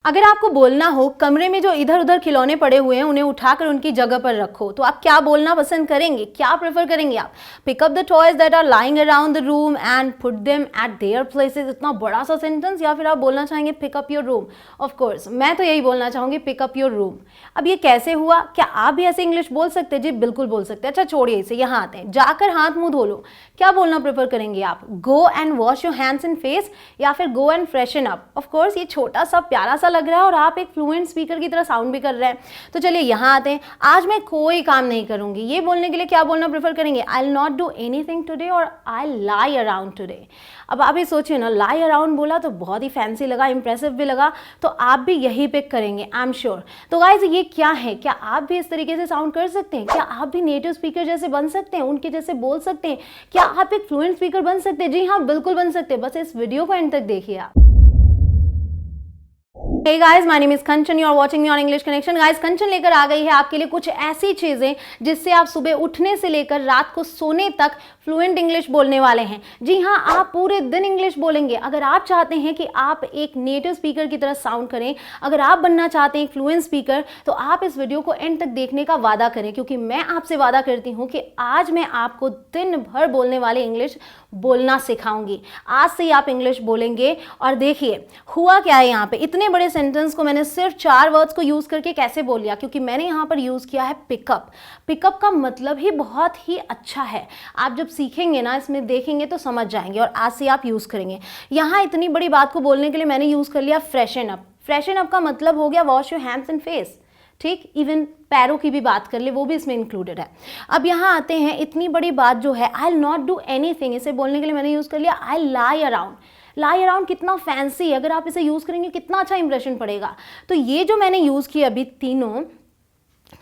अगर आपको बोलना हो कमरे में जो इधर उधर खिलौने पड़े हुए हैं उन्हें उठाकर उनकी जगह पर रखो, तो आप क्या बोलना पसंद करेंगे, क्या प्रेफर करेंगे आप? Pick up the toys that are lying around the room and put them at their places, इतना बड़ा सा सेंटेंस, या फिर आप बोलना चाहेंगे pick up your room? Of course मैं तो यही बोलना चाहूंगी, पिक अप योर रूम। अब ये कैसे हुआ? क्या आप भी ऐसे इंग्लिश बोल सकते हैं? जी बिल्कुल बोल सकते हैं। अच्छा छोड़िए इसे, यहाँ आते हैं। जाकर हाथ मुंह धो लो, क्या बोलना प्रेफर करेंगे आप? Go and wash your hands and face, या फिर गो and freshen up? Of course ये छोटा सा प्यारा सा लग रहा है और आप एक फ्लुएंट स्पीकर की तरह साउंड भी कर रहे हैं। तो चलिए यहाँ आते हैं। आज मैं कोई काम नहीं करूंगी, ये बोलने के लिए क्या बोलना प्रेफर करेंगे? I will not do anything today और आई लाई अराउंड टुडे। अब आप ही सोचिए ना, लाई अराउंड बोला तो बहुत ही फैंसी लगा, इंप्रेसिव भी लगा, तो आप भी यही पिक करेंगे आई एम श्योर। तो गाइज ये क्या है? क्या आप भी इस तरीके से साउंड कर सकते हैं? क्या आप भी नेटिव स्पीकर जैसे बन सकते हैं, उनके जैसे बोल सकते हैं? क्या आप एक फ्लुएंट स्पीकर बन सकते हैं? जी हाँ बिल्कुल बन सकते हैं, बस इस वीडियो को एंड तक देखिए आप। Hey guys, my name is Kanchan. You are watching me on English Connection. Guys, कंचन लेकर आ गई है आपके लिए कुछ ऐसी चीजें जिससे आप सुबह उठने से लेकर रात को सोने तक फ्लुएंट इंग्लिश बोलने वाले हैं। जी हाँ, आप पूरे दिन इंग्लिश बोलेंगे। अगर आप चाहते हैं कि आप एक नेटिव स्पीकर की तरह साउंड करें, अगर आप बनना चाहते हैं एक फ्लुएंट स्पीकर, तो आप इस वीडियो को एंड तक देखने का वादा करें, क्योंकि मैं आपसे वादा करती हूँ कि आज मैं आपको दिन भर बोलने वाले इंग्लिश बोलना सिखाऊंगी। आज से ही आप इंग्लिश बोलेंगे। और देखिए हुआ क्या है, यहाँ पे इतने बड़े सेंटेंस को मैंने सिर्फ 4 वर्ड्स को यूज करके कैसे बोल लिया? क्योंकि मैंने यहाँ पर यूज किया है पिकअप। पिकअप का मतलब ही बहुत ही अच्छा है। आप जब सीखेंगे ना, इसमें देखेंगे तो समझ जाएंगे, और आज से आप यूज करेंगे। यहाँ इतनी बड़ी बात को बोलने के लिए मैंने यूज कर लिया फ्रेशन अप। फ्रेशन अप का मतलब हो गया wash your hands and face. ठीक, इवन पैरों की भी बात कर ले, वो भी इसमें इंक्लूडेड है। अब यहाँ आते हैं, इतनी बड़ी बात जो है I will not do anything, इसे बोलने के लिए मैंने यूज कर लिया आई लाई अराउंड। लाई अराउंड कितना फैंसी है, अगर आप इसे यूज करेंगे कितना अच्छा इंप्रेशन पड़ेगा। तो ये जो मैंने यूज किया अभी तीनों,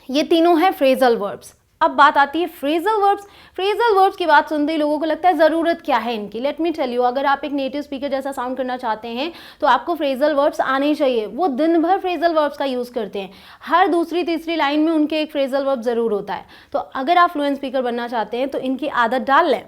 ये तीनों हैं फ्रेजल वर्ब्स। अब बात आती है फ्रेजल वर्ब्स। फ्रेजल वर्ब्स की बात सुनते ही लोगों को लगता है ज़रूरत क्या है इनकी। लेट मी टेल यू, अगर आप एक नेटिव स्पीकर जैसा साउंड करना चाहते हैं तो आपको फ्रेजल वर्ब्स आने ही चाहिए। वो दिन भर फ्रेजल वर्ब्स का यूज़ करते हैं, हर दूसरी तीसरी लाइन में उनके एक फ्रेजल वर्ब ज़रूर होता है। तो अगर आप फ्लुएंट स्पीकर बनना चाहते हैं तो इनकी आदत डाल लें।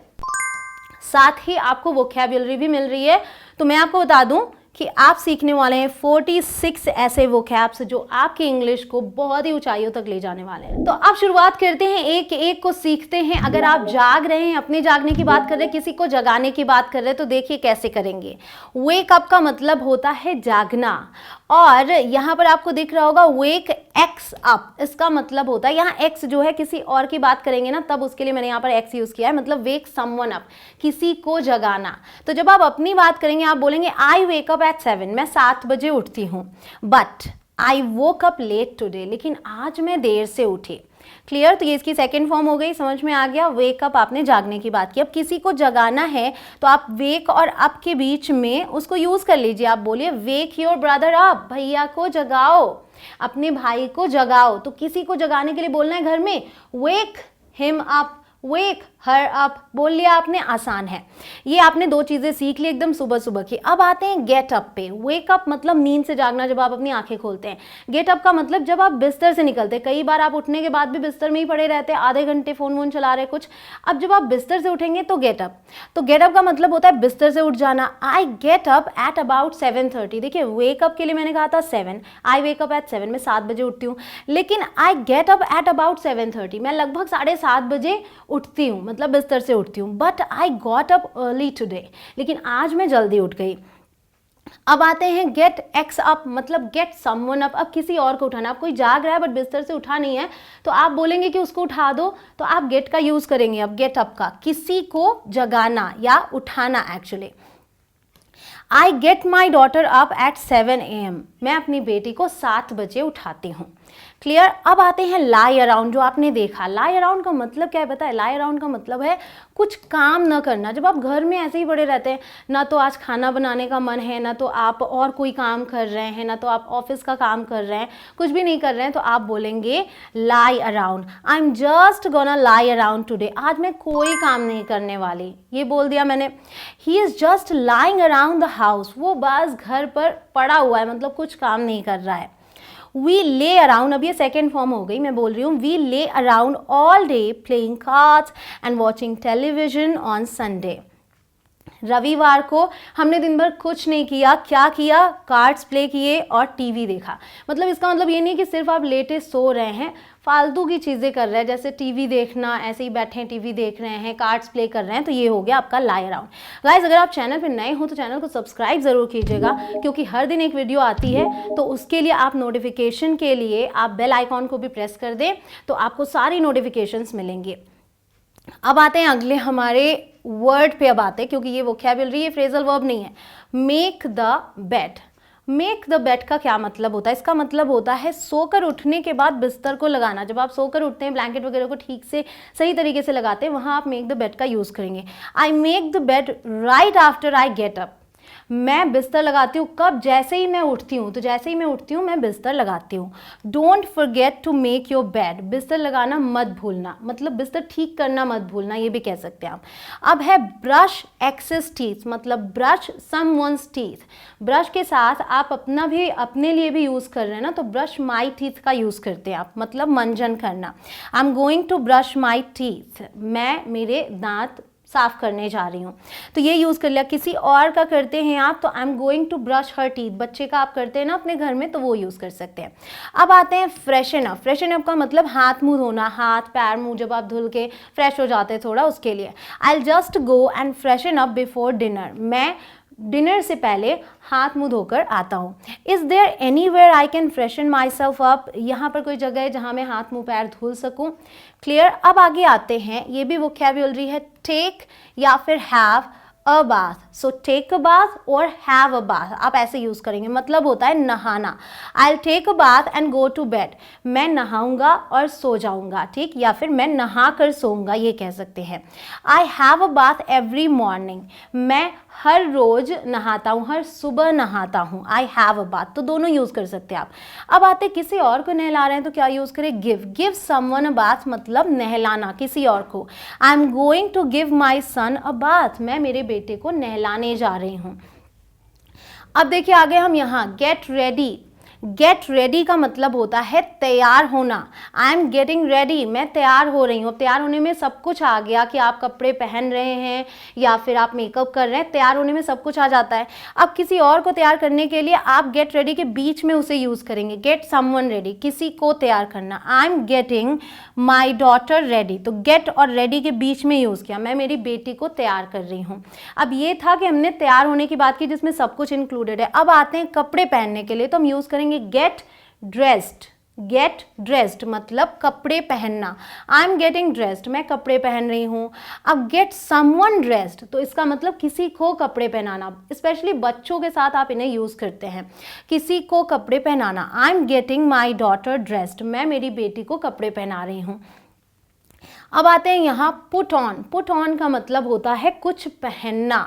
साथ ही आपको वोकैबुलरी भी मिल रही है। तो मैं आपको बता दूं कि आप सीखने वाले हैं 46 ऐसे वोकैब्स जो आपकी इंग्लिश को बहुत ही ऊंचाइयों तक ले जाने वाले हैं। तो आप शुरुआत करते हैं, एक एक को सीखते हैं। अगर आप जाग रहे हैं, अपने जागने की बात कर रहे हैं, किसी को जगाने की बात कर रहे हैं, तो देखिए कैसे करेंगे। वेक अप का मतलब होता है जागना, और यहाँ पर आपको दिख रहा होगा वेक एक्स अप, इसका मतलब होता है, यहाँ एक्स जो है किसी और की बात करेंगे ना, तब उसके लिए मैंने यहाँ पर एक्स यूज किया है, मतलब वेक समवन अप, किसी को जगाना। तो जब आप अपनी बात करेंगे आप बोलेंगे आई वेक अप एट 7, मैं 7 बजे उठती हूँ। But I woke up late today, लेकिन आज मैं देर से उठी। क्लियर? तो ये इसकी सेकेंड फॉर्म हो गई, समझ में आ गया। वेक अप आपने जागने की बात की। अब किसी को जगाना है तो आप वेक और अप के बीच में उसको यूज कर लीजिए। आप बोलिए वेक योर ब्रदर अप, भैया को जगाओ, अपने भाई को जगाओ। तो किसी को जगाने के लिए बोलना है घर में वेक हिम अप, वेक हर अप, बोल लिया आपने, आसान है। ये आपने 2 चीजें सीख ली एकदम सुबह सुबह की। अब आते हैं गेट अप पे। वेक अप मतलब नींद से जागना, जब आप अपनी आंखें खोलते हैं। गेट अप का मतलब जब आप बिस्तर से निकलते हैं। कई बार आप उठने के बाद भी बिस्तर में ही पड़े रहते हैं, आधे घंटे फोन वोन चला रहे कुछ। अब जब आप बिस्तर से उठेंगे तो गेट अप। तो गेट अप का मतलब होता है बिस्तर से उठ जाना। I get up at about 7:30। देखिए वेक अप के लिए मैंने कहा था 7, आई वेक अप एट 7, मैं 7 बजे उठती हूँ। लेकिन I get up at about 7:30, मैं लगभग 7:30 बजे उठती हूँ, मतलब बिस्तर से उठती हूँ। But I got up early today, लेकिन आज मैं जल्दी उठ गई। अब आते हैं गेट एक्स अप, मतलब गेट समवन अप। अब किसी और को उठाना, आप कोई जाग रहा है बट बिस्तर से उठा नहीं है, तो आप बोलेंगे कि उसको उठा दो, तो आप गेट का यूज करेंगे। अब गेट अप का किसी को जगाना या उठाना। Actually I get my daughter up at 7 AM, मैं अपनी बेटी को 7 बजे उठाती हूँ। क्लियर? अब आते हैं लाई अराउंड, जो आपने देखा। लाई अराउंड का मतलब क्या है पता है? लाई अराउंड का मतलब है कुछ काम न करना। जब आप घर में ऐसे ही पड़े रहते हैं, ना तो आज खाना बनाने का मन है, ना तो आप और कोई काम कर रहे हैं, ना तो आप ऑफिस का काम कर रहे हैं, कुछ भी नहीं कर रहे हैं, तो आप बोलेंगे lie around. I am just gonna lie around today, आज मैं कोई काम नहीं करने वाली। ये बोल दिया मैंने। He is just lying around the house, वो बस घर पर पड़ा हुआ है, मतलब कुछ काम नहीं कर रहा है। वी ले अराउंड, अब ये सेकेंड फॉर्म हो गई, मैं बोल रही हूँ वी ले around all day playing cards and watching television on Sunday. रविवार को हमने दिन भर कुछ नहीं किया, क्या किया, कार्ड्स प्ले किए और टीवी देखा। मतलब इसका मतलब ये नहीं कि सिर्फ आप लेटे सो रहे हैं, फालतू की चीज़ें कर रहे हैं, जैसे टीवी देखना, ऐसे ही बैठे हैं टीवी देख रहे हैं, कार्ड्स प्ले कर रहे हैं, तो ये हो गया आपका लाई अराउंड। गाइस, अगर आप चैनल पर नए हो तो चैनल को सब्सक्राइब ज़रूर कीजिएगा, क्योंकि हर दिन एक वीडियो आती है, तो उसके लिए आप नोटिफिकेशन के लिए आप बेल आइकॉन को भी प्रेस कर दें, तो आपको सारी नोटिफिकेशंस मिलेंगी। अब आते हैं अगले हमारे वर्ड पे, अब आते हैं, क्योंकि ये वोकैबुलरी, ये फ्रेजल वर्ब नहीं है। Make the bed. Make the bed का क्या मतलब होता है? इसका मतलब होता है सोकर उठने के बाद बिस्तर को लगाना। जब आप सोकर उठते हैं, ब्लैंकेट वगैरह को ठीक से सही तरीके से लगाते हैं, वहाँ आप मेक द बेड का यूज़ करेंगे। I make the bed right after I get up. मैं बिस्तर लगाती हूँ कब? जैसे ही मैं उठती हूँ। तो जैसे ही मैं उठती हूँ मैं बिस्तर लगाती हूँ। Don't forget to make your bed. बिस्तर लगाना मत भूलना, मतलब बिस्तर ठीक करना मत भूलना, ये भी कह सकते हैं आप। अब है ब्रश एक्सेस टीथ, मतलब ब्रश समवन्स टीथ। ब्रश के साथ आप अपने लिए भी यूज़ कर रहे हैं ना, तो ब्रश माई टीथ का यूज़ करते हैं आप, मतलब मंजन करना। I am going to brush my teeth. मैं मेरे दांत साफ करने जा रही हूँ, तो ये यूज़ कर लिया। किसी और का करते हैं आप, तो I am going to brush her teeth. बच्चे का आप करते हैं ना अपने घर में, तो वो यूज़ कर सकते हैं। अब आते हैं फ्रेशन अप। फ्रेशन अप का मतलब हाथ मुंह धोना, हाथ पैर मुंह जब आप धुल के फ्रेश हो जाते हैं थोड़ा, उसके लिए। I will just go and freshen up before dinner. मैं डिनर से पहले हाथ मुंह धोकर आता हूँ। Is there anywhere I can freshen myself up. यहाँ पर कोई जगह है जहाँ मैं हाथ मुंह पैर धुल सकूँ? क्लियर। अब आगे आते हैं, ये भी वोकैबुलरी है, टेक या फिर have a bath. So take a bath और हैव अ बाथ आप ऐसे यूज़ करेंगे, मतलब होता है नहाना। I will take a bath and go to bed. मैं नहाऊंगा और सो जाऊंगा, ठीक, या फिर मैं नहा कर सोऊंगा, ये कह सकते हैं। I have a bath every morning. मैं हर रोज नहाता हूँ, हर सुबह नहाता हूँ। आई हैव अ बाथ, तो दोनों यूज़ कर सकते हैं आप। अब आते किसी और को नहला रहे हैं तो क्या यूज़ करें? Give. Give someone a bath, मतलब नहलाना किसी और को। I am going to give my son a bath. मैं मेरे बेटे को नहलाने जा रही हूँ। अब देखिए आगे हम यहाँ गेट रेडी। गेट रेडी का मतलब होता है तैयार होना। आई एम गेटिंग रेडी, मैं तैयार हो रही हूँ। तैयार होने में सब कुछ आ गया कि आप कपड़े पहन रहे हैं या फिर आप मेकअप कर रहे हैं, तैयार होने में सब कुछ आ जाता है। अब किसी और को तैयार करने के लिए आप गेट रेडी के बीच में उसे यूज़ करेंगे। गेट समवन रेडी, किसी को तैयार करना। I am getting my daughter ready, तो गेट और रेडी के बीच में यूज़ किया, मैं मेरी बेटी को तैयार कर रही हूँ। अब ये था कि हमने तैयार होने की बात की जिसमें सब कुछ इंक्लूडेड है। अब आते हैं कपड़े पहनने के लिए, तो हम यूज़ करेंगे गेट ड्रेस्ड। गेट ड्रेस्ड मतलब कपड़े पहनना। आई एम गेटिंग ड्रेस्ड, मैं कपड़े पहन रही हूँ। अब गेट समवन ड्रेस्ड, तो इसका मतलब किसी को कपड़े पहनाना, स्पेशली बच्चों के साथ आप इन्हें यूज़ करते हैं, किसी को कपड़े पहनाना। I am getting my daughter dressed, मैं मेरी बेटी को कपड़े पहना रही हूँ। अब आते हैं यहाँ पुट ऑन। पुट ऑन का मतलब होता है कुछ पहनना।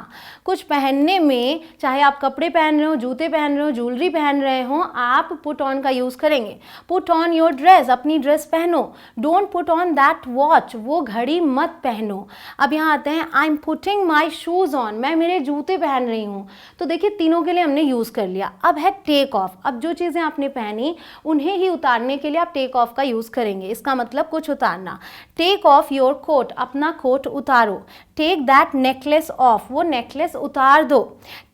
कुछ पहनने में, चाहे आप कपड़े पहन रहे हो, जूते पहन रहे हो, ज्वेलरी पहन रहे हो, आप पुट ऑन का यूज़ करेंगे। पुट ऑन योर ड्रेस, अपनी ड्रेस पहनो। Don't put on that watch, वो घड़ी मत पहनो। अब यहाँ आते हैं I am putting my shoes on, मैं मेरे जूते पहन रही हूँ। तो देखिए तीनों के लिए हमने यूज़ कर लिया। अब है टेक ऑफ। अब जो चीज़ें आपने पहनी उन्हें ही उतारने के लिए आप टेक ऑफ का यूज़ करेंगे। इसका मतलब कुछ उतारना। टेक ऑफ योर कोट, अपना कोट उतारो। टेक दैट नेकलेस ऑफ, वो नेकलेस उतार दो।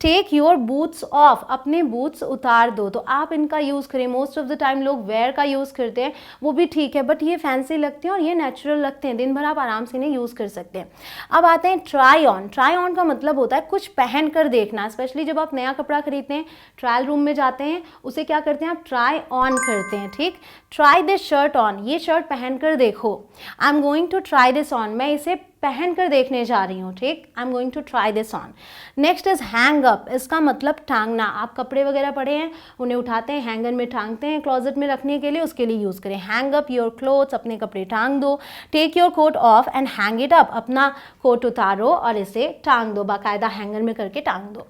टेक योर बूट्स ऑफ, अपने बूट्स उतार दो। तो आप इनका यूज़ करें। मोस्ट ऑफ द टाइम लोग वेयर का यूज़ करते हैं, वो भी ठीक है, बट ये फैंसी लगते हैं और ये नेचुरल लगते हैं, दिन भर आप आराम से इन्हें यूज़ कर सकते हैं। अब आते हैं ट्राई ऑन। ट्राई ऑन का मतलब होता है कुछ पहन कर देखना। स्पेशली जब आप नया कपड़ा खरीदते हैं, ट्रायल रूम में जाते हैं, उसे क्या करते हैं आप? ट्राई ऑन करते हैं, ठीक। ट्राई दिस शर्ट ऑन, ये शर्ट पहन कर देखो। I am going to try this on, मैं इसे पहन कर देखने जा रही हूँ, ठीक। I am going to try this on. Next is hang up. इसका मतलब टांगना। आप कपड़े वगैरह पड़े हैं, उन्हें उठाते हैं, हैंगर में टांगते हैं क्लोजेट में रखने के लिए, उसके लिए यूज़ करें। हैंग अप योर क्लोथ्स, अपने कपड़े टांग दो। Take your coat off and hang it up, अपना कोट उतारो और इसे टांग दो, बाकायदा हैंगर में करके टांग दो।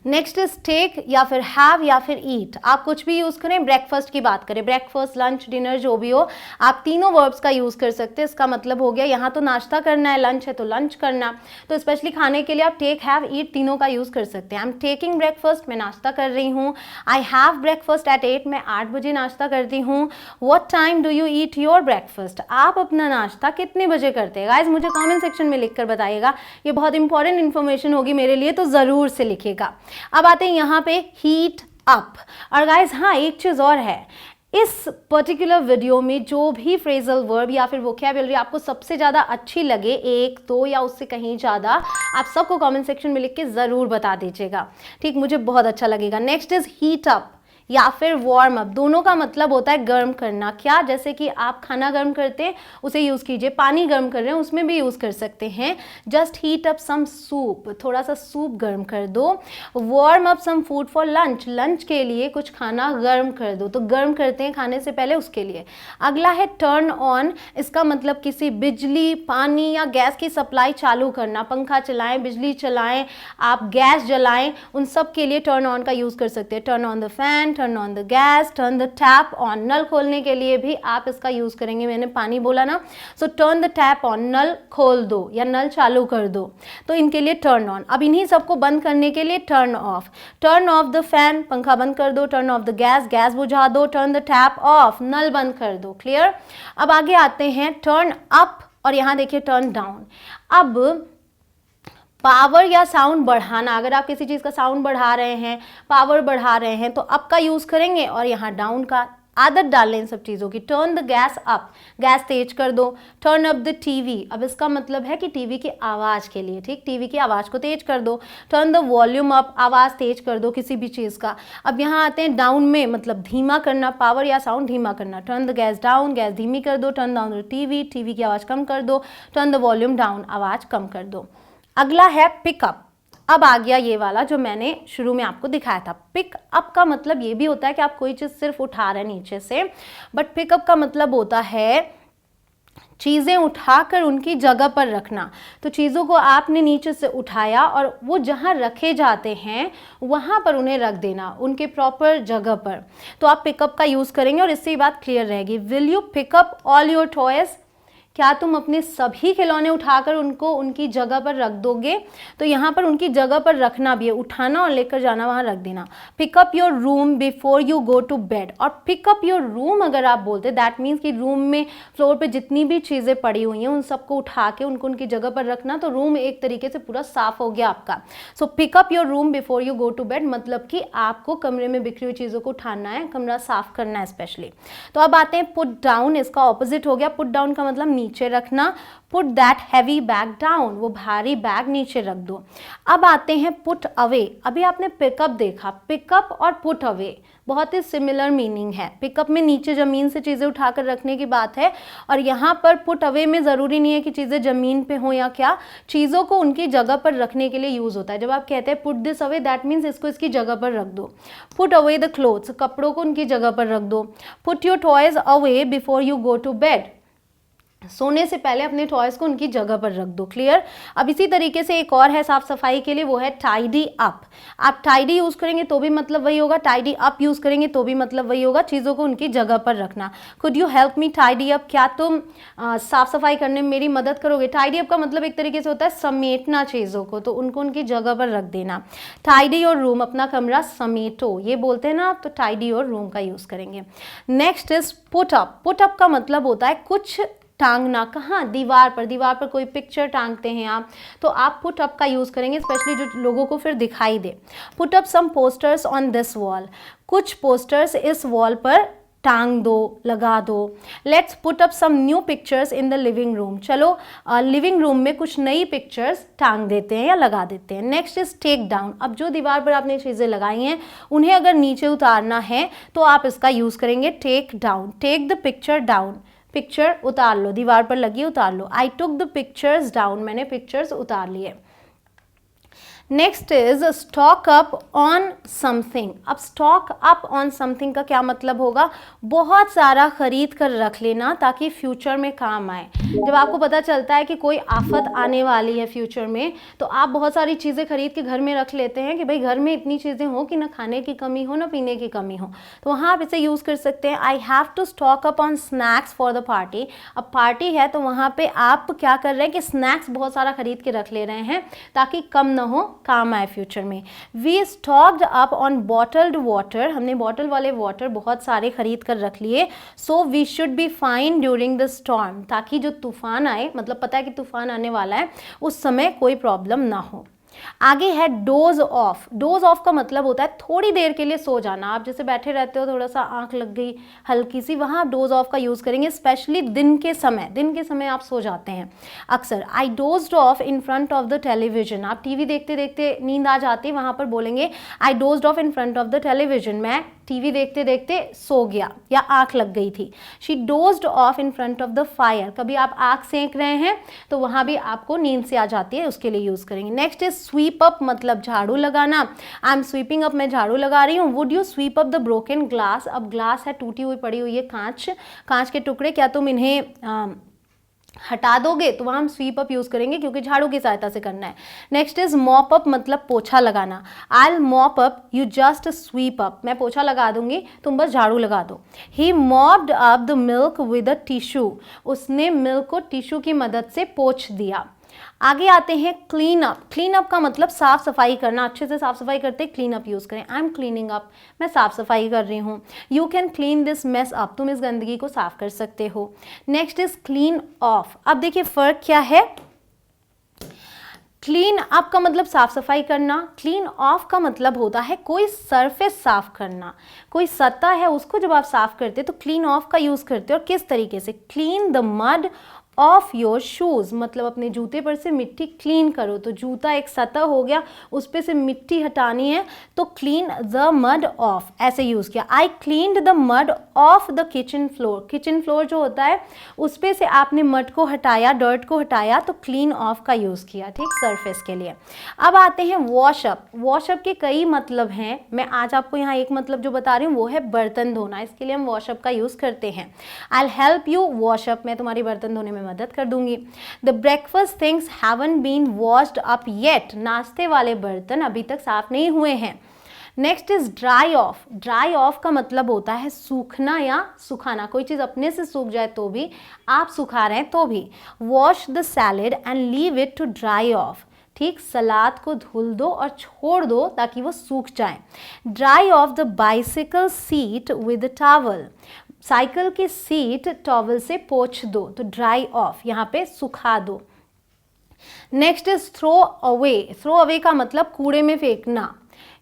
नेक्स्ट इज टेक या फिर हैव या फिर ईट, आप कुछ भी यूज़ करें। ब्रेकफास्ट की बात करें, ब्रेकफास्ट, लंच, डिनर जो भी हो, आप तीनों वर्ब्स का यूज़ कर सकते हैं। इसका मतलब हो गया यहाँ तो नाश्ता करना है, लंच है तो लंच करना, तो स्पेशली खाने के लिए आप टेक, हैव, ईट तीनों का यूज़ कर सकते हैं। आई एम टेकिंग ब्रेकफास्ट, मैं नाश्ता कर रही हूँ। आई हैव ब्रेकफास्ट एट 8, मैं 8 बजे नाश्ता करती हूँ। What time do you eat your breakfast, आप अपना नाश्ता कितने बजे करते हैं। गाइस मुझे कमेंट सेक्शन में लिखकर बताइएगा, ये बहुत इंपॉर्टेंट इन्फॉर्मेशन होगी मेरे लिए, तो ज़रूर से लिखिएगा। अब आते हैं यहाँ पे हीट अप। और गाइज हाँ, एक चीज़ और है, इस पर्टिकुलर वीडियो में जो भी फ्रेजल वर्ब या फिर वोकैबुलरी आपको सबसे ज़्यादा अच्छी लगे, एक, दो या उससे कहीं ज़्यादा, आप सबको कमेंट सेक्शन में लिख के ज़रूर बता दीजिएगा, ठीक, मुझे बहुत अच्छा लगेगा। नेक्स्ट इज हीट अप या फिर वार्म अप, दोनों का मतलब होता है गर्म करना। क्या, जैसे कि आप खाना गर्म करते हैं उसे यूज़ कीजिए, पानी गर्म कर रहे हैं उसमें भी यूज़ कर सकते हैं। Just heat up some soup, थोड़ा सा सूप गर्म कर दो। Warm up some food for lunch, lunch के लिए कुछ खाना गर्म कर दो, तो गर्म करते हैं खाने से पहले, उसके लिए। अगला है टर्न ऑन, इसका मतलब किसी बिजली, पानी या गैस की सप्लाई चालू करना, पंखा चलाएं, बिजली चलाएं, आप गैस जलाएं, उन सब के लिए टर्न ऑन का यूज़ कर सकते हैं। Turn on the fan, turn on the gas, turn the tap on, नल खोलने के लिए भी आप इसका यूज करेंगे, मैंने पानी बोला ना, so turn the tap on, नल खोल दो या नल चालू कर दो, तो इनके लिए टर्न ऑन। अब इन्हीं सबको बंद करने के लिए टर्न ऑफ द फैन, पंखा बंद कर दो, turn off the gas, gas बुझा दो, टर्न द टैप ऑफ, नल बंद कर दो। क्लियर। अब आगे आते हैं टर्न अप, और यहाँ देखिए टर्न डाउन। अब पावर या साउंड बढ़ाना, अगर आप किसी चीज़ का साउंड बढ़ा रहे हैं, पावर बढ़ा रहे हैं, तो अप का यूज़ करेंगे, और यहाँ डाउन का। आदत डाल लें इन सब चीज़ों की। टर्न द गैस अप, गैस तेज कर दो। टर्न अप द टीवी, अब इसका मतलब है कि टीवी की आवाज़ के लिए, ठीक, टीवी की आवाज़ को तेज कर दो। टर्न द वॉल्यूम अप, आवाज़ तेज कर दो किसी भी चीज़ का। अब यहाँ आते हैं डाउन में, मतलब धीमा करना, पावर या साउंड धीमा करना। Turn the gas down, gas धीमी कर दो। Turn down the TV, TV की आवाज़ कम कर दो। टर्न द वॉल्यूम डाउन, आवाज़ कम कर दो। अगला है पिकअप। अब आ गया ये वाला जो मैंने शुरू में आपको दिखाया था। पिक अप का मतलब ये भी होता है कि आप कोई चीज़ सिर्फ उठा रहे हैं नीचे से, बट पिकअप का मतलब होता है चीज़ें उठाकर उनकी जगह पर रखना। तो चीज़ों को आपने नीचे से उठाया और वो जहाँ रखे जाते हैं वहाँ पर उन्हें रख देना, उनके प्रॉपर जगह पर, तो आप पिकअप का यूज़ करेंगे और इससे ये बात क्लियर रहेगी। Will you pick up all your toys, क्या तुम अपने सभी खिलौने उठाकर उनको उनकी जगह पर रख दोगे। तो यहाँ पर उनकी जगह पर रखना भी है, उठाना और लेकर जाना, वहाँ रख देना। Pick up your room before you go to bed, और पिकअप योर रूम अगर आप बोलते दैट मीन्स कि रूम में फ्लोर पे जितनी भी चीज़ें पड़ी हुई हैं उन सबको उठा के उनको उनकी जगह पर रखना, तो रूम एक तरीके से पूरा साफ हो गया आपका। So pick up your room before you go to bed, मतलब कि आपको कमरे में बिखरी हुई चीज़ों को उठाना है, कमरा साफ करना है स्पेशली। तो अब आते हैं पुट डाउन, इसका ऑपोजिट हो गया। पुट डाउन का मतलब नीचे रखना। Put that heavy bag down, वो भारी बैग नीचे रख दो। अब आते हैं पुट अवे। अभी आपने पिकअप देखा, पिकअप और पुट अवे बहुत ही सिमिलर मीनिंग है। पिकअप में नीचे ज़मीन से चीज़ें उठाकर रखने की बात है, और यहाँ पर पुट अवे में ज़रूरी नहीं है कि चीज़ें ज़मीन पे हों या क्या, चीज़ों को उनकी जगह पर रखने के लिए यूज़ होता है। जब आप कहते हैं put this away, that means इसको इसकी जगह पर रख दो। पुट अवे द क्लोथ्स, कपड़ों को उनकी जगह पर रख दो। Put your toys away before you go to bed, सोने से पहले अपने टॉयज को उनकी जगह पर रख दो। क्लियर। अब इसी तरीके से एक और है साफ सफाई के लिए, वो है टाइडी अप। आप टाइडी यूज करेंगे तो भी मतलब वही होगा, टाइडी अप यूज करेंगे तो भी मतलब वही होगा, चीज़ों को उनकी जगह पर रखना। Could you help me tidy up, क्या तुम साफ सफाई करने में मेरी मदद करोगे। टाइडी अप का मतलब एक तरीके से होता है समेटना चीज़ों को, तो उनको उनकी जगह पर रख देना। टाइडी योर रूम, अपना कमरा समेटो, ये बोलते हैं ना, तो टाइडी योर रूम का यूज करेंगे। Next is put up. Put up का मतलब होता है कुछ टांगना, कहाँ, दीवार पर। दीवार पर कोई पिक्चर टांगते हैं आप, तो आप पुट अप का यूज़ करेंगे, स्पेशली जो लोगों को फिर दिखाई दे। Put up some posters on this wall, कुछ पोस्टर्स इस वॉल पर टांग दो, लगा दो। Let's put up some new pictures in the living room, चलो लिविंग रूम में कुछ नई पिक्चर्स टांग देते हैं या लगा देते हैं। Next is take down. अब जो दीवार पर आपने चीज़ें लगाई हैं उन्हें अगर नीचे उतारना है तो आप इसका यूज़ करेंगे take down. Take the picture down, picture उतार लो, दीवार पर लगी उतार लो। I took the pictures down, मैंने पिक्चर्स उतार लिए। Next is stock up on something. अब स्टॉक अप ऑन समथिंग का क्या मतलब होगा? बहुत सारा खरीद कर रख लेना ताकि फ्यूचर में काम आए। जब आपको पता चलता है कि कोई आफत आने वाली है फ्यूचर में, तो आप बहुत सारी चीज़ें खरीद के घर में रख लेते हैं कि भाई घर में इतनी चीज़ें हो कि ना खाने की कमी हो ना पीने की कमी हो। तो वहाँ आप इसे यूज़ कर सकते हैं, I have to stock up on snacks for the party. अब पार्टी है तो वहाँ पे आप क्या कर रहे हैं कि स्नैक्स बहुत सारा खरीद के रख ले रहे हैं ताकि कम ना हो, काम आए फ्यूचर में। We stocked up on bottled water. हमने बॉटल वाले वाटर बहुत सारे खरीद कर रख लिए। So we should be fine during the storm, ताकि जो तूफान आए, मतलब पता है कि तूफान आने वाला है, उस समय कोई प्रॉब्लम ना हो। आगे है डोज ऑफ। डोज ऑफ का मतलब होता है थोड़ी देर के लिए सो जाना। आप जैसे बैठे रहते हो, थोड़ा सा आंख लग गई हल्की सी, वहाँ आप डोज ऑफ का यूज़ करेंगे, स्पेशली दिन के समय। दिन के समय आप सो जाते हैं अक्सर। I dozed off in front of the television. आप टीवी देखते देखते नींद आ जाती है, वहाँ पर बोलेंगे I dozed off in front of the television. मैं टीवी देखते देखते सो गया या आंख लग गई थी। She dozed off in front of the fire. कभी आप आंख सेंक रहे हैं तो वहाँ भी आपको नींद से आ जाती है, उसके लिए यूज़ करेंगे। नेक्स्ट इज स्वीप अप, मतलब झाड़ू लगाना। आई एम स्वीपिंग अप, मैं झाड़ू लगा रही हूँ। Would you sweep up the broken glass. अब ग्लास है, टूटी हुई पड़ी हुई है कांच के टुकड़े, क्या तुम इन्हें हटा दोगे? तो वहाँ हम स्वीप अप यूज़ करेंगे क्योंकि झाड़ू की सहायता से करना है। नेक्स्ट इज मॉप अप, मतलब पोछा लगाना। I will mop up, you just sweep up. मैं पोछा लगा दूंगी, तुम बस झाड़ू लगा दो। He mopped up the milk with a tissue. उसने मिल्क को टिश्यू की मदद से पोंछ दिया। आगे आते हैं क्लीन अप। क्लीन अप का मतलब साफ सफाई करना, अच्छे से साफ सफाई करते क्लीन अप यूज़ करें। आई एम क्लीनिंग अप, मैं साफ सफाई कर रही हूँ। You can clean this mess up, तुम इस गंदगी को साफ कर सकते हो। Next is clean of. अब देखिए फ़र्क क्या है। क्लीन अप का मतलब साफ सफाई करना, क्लीन ऑफ का मतलब होता है कोई सरफेस साफ करना, कोई सतह है उसको जब आप साफ करते तो क्लीन ऑफ का यूज़ करते हो। और किस तरीके से? Clean the mud of your shoes, मतलब अपने जूते पर से मिट्टी क्लीन करो। तो जूता एक सतह हो गया, उस पे से मिट्टी हटानी है तो क्लीन द मड ऑफ, ऐसे यूज़ किया। I cleaned the mud off the kitchen floor. Kitchen floor जो होता है उस पे से आपने मड को हटाया, डर्ट को हटाया, तो क्लीन ऑफ का यूज़ किया, ठीक, सरफेस के लिए। अब आते हैं वॉशअप। वॉशअप के कई मतलब हैं, मैं आज आपको यहाँ एक मतलब जो बता रही हूँ वो है बर्तन धोना। इसके लिए हम वॉशअप का यूज़ करते हैं। I will help you wash up, मैं तुम्हारी बर्तन धोने में मदद कर दूंगी। The breakfast things haven't been washed up yet. नाश्ते वाले बर्तन अभी तक साफ नहीं हुए हैं। Next is dry off. Dry off का मतलब होता है सूखना या सुखाना। कोई चीज़ अपने से सूख जाए तो भी, आप सुखा रहे हैं तो भी। Wash the salad and leave it to dry off. ठीक, सलाद को धुल दो और छोड़ दो ताकि वो सूख जाए। Dry of the bicycle seat with towel. Cycle की सीट टॉवल से पोंछ दो, तो ड्राई ऑफ, यहाँ पे सुखा दो। Next is throw away. Throw away का मतलब कूड़े में फेंकना,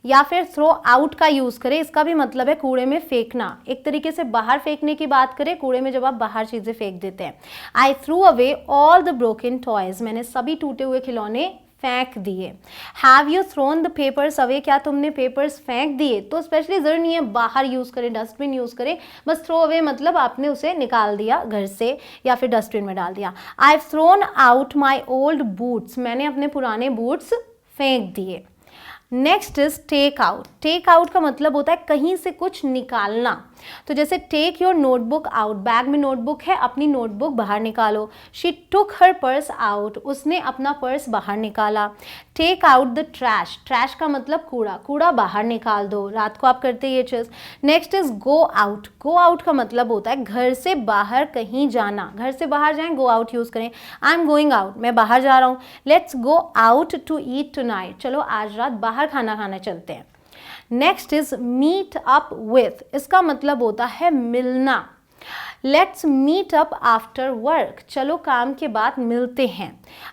या फिर थ्रो आउट का यूज़ करें, इसका भी मतलब है कूड़े में फेंकना। एक तरीके से बाहर फेंकने की बात करें, कूड़े में जब आप बाहर चीज़ें फेंक देते हैं। I threw away all the broken toys. मैंने सभी टूटे हुए खिलौने फेंक दिए। Have you thrown the papers away. क्या तुमने पेपर्स फेंक दिए? तो स्पेशली जरूर नहीं है बाहर यूज़ करें, डस्टबिन यूज़ करें। बस थ्रो अवे मतलब आपने उसे निकाल दिया घर से या फिर डस्टबिन में डाल दिया। I have thrown out my old boots. मैंने अपने पुराने बूट्स फेंक दिए। Next is take out. Take out का मतलब होता है कहीं से कुछ निकालना। तो जैसे take your notebook out, bag में नोटबुक है, अपनी नोटबुक बाहर निकालो। She took her purse out, उसने अपना पर्स बाहर निकाला। Take out the trash. Trash का मतलब कूड़ा, कूड़ा बाहर निकाल दो। रात को आप करते ये चीज़। Next is go out. Go out का मतलब होता है घर से बाहर कहीं जाना। घर से बाहर जाएं, गो आउट यूज़ करें। आई एम गोइंग आउट, मैं बाहर जा रहा हूँ। Let's go out to eat tonight. चलो आज रात बाहर खाना खाने चलते हैं। Next is meet up with. इसका मतलब होता है मिलना। Let's meet up after work. चलो काम के बाद मिलते हैं।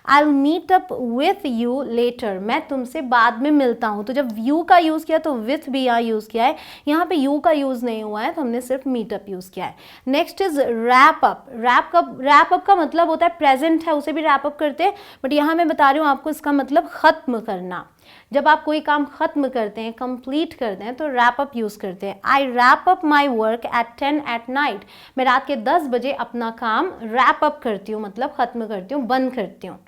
I will meet up with you later. मैं तुमसे बाद में मिलता हूँ। तो जब यू का यूज़ किया तो विथ भी यहाँ यूज़ किया है, यहाँ पे यू का यूज़ नहीं हुआ है तो हमने सिर्फ मीट अप यूज़ किया है। Next is wrap up. Wrap up का मतलब होता है प्रेजेंट है उसे भी रैप अप करते हैं, बट यहाँ मैं बता रही हूँ आपको इसका मतलब ख़त्म करना। जब आप कोई काम खत्म करते हैं, कंप्लीट करते हैं, तो रैप अप यूज़ करते हैं। आई wrap up my work at 10 at night. मैं रात के 10 बजे अपना काम रैप अप करती हूँ, मतलब ख़त्म करती हूँ, बंद करती हूँ।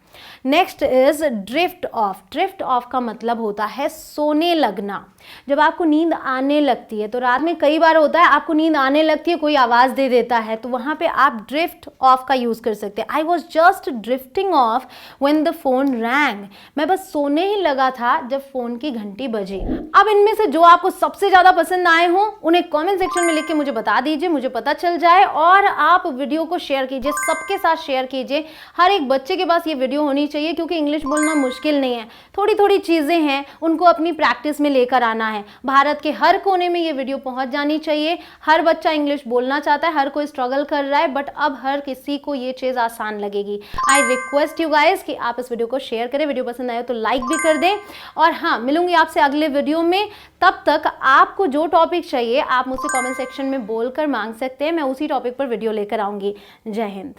Next is drift of. Drift of का मतलब होता है सोने लगना। जब आपको नींद आने लगती है, तो रात में कई बार होता है आपको नींद आने लगती है, कोई आवाज़ दे देता है, तो वहाँ पे आप ड्रिफ्ट ऑफ का यूज़ कर सकते हैं। I was just drifting of when the phone wrong. मैं बस सोने ही लगा था जब फ़ोन की घंटी बजी। अब इनमें से जो आपको सबसे ज़्यादा पसंद आए हों उन्हें कॉमेंट सेक्शन में लिख के मुझे बता दीजिए, मुझे पता चल जाए। और आप वीडियो को शेयर कीजिए, सबके साथ शेयर कीजिए। हर एक बच्चे के पास ये वीडियो होनी चाहिए, क्योंकि इंग्लिश बोलना मुश्किल नहीं है, थोड़ी थोड़ी चीज़ें हैं, उनको अपनी प्रैक्टिस में लेकर आना है। भारत के हर कोने में ये वीडियो पहुंच जानी चाहिए। हर बच्चा इंग्लिश बोलना चाहता है, हर कोई स्ट्रगल कर रहा है, बट अब हर किसी को ये चीज़ आसान लगेगी। आई रिक्वेस्ट यू गाइस कि आप इस वीडियो को शेयर करें, वीडियो पसंद आए तो लाइक भी कर दें। और हाँ, मिलूंगी आपसे अगले वीडियो में। तब तक आपको जो टॉपिक चाहिए आप मुझसे कमेंट सेक्शन में बोलकर मांग सकते हैं, मैं उसी टॉपिक पर वीडियो लेकर आऊंगी। जय हिंद।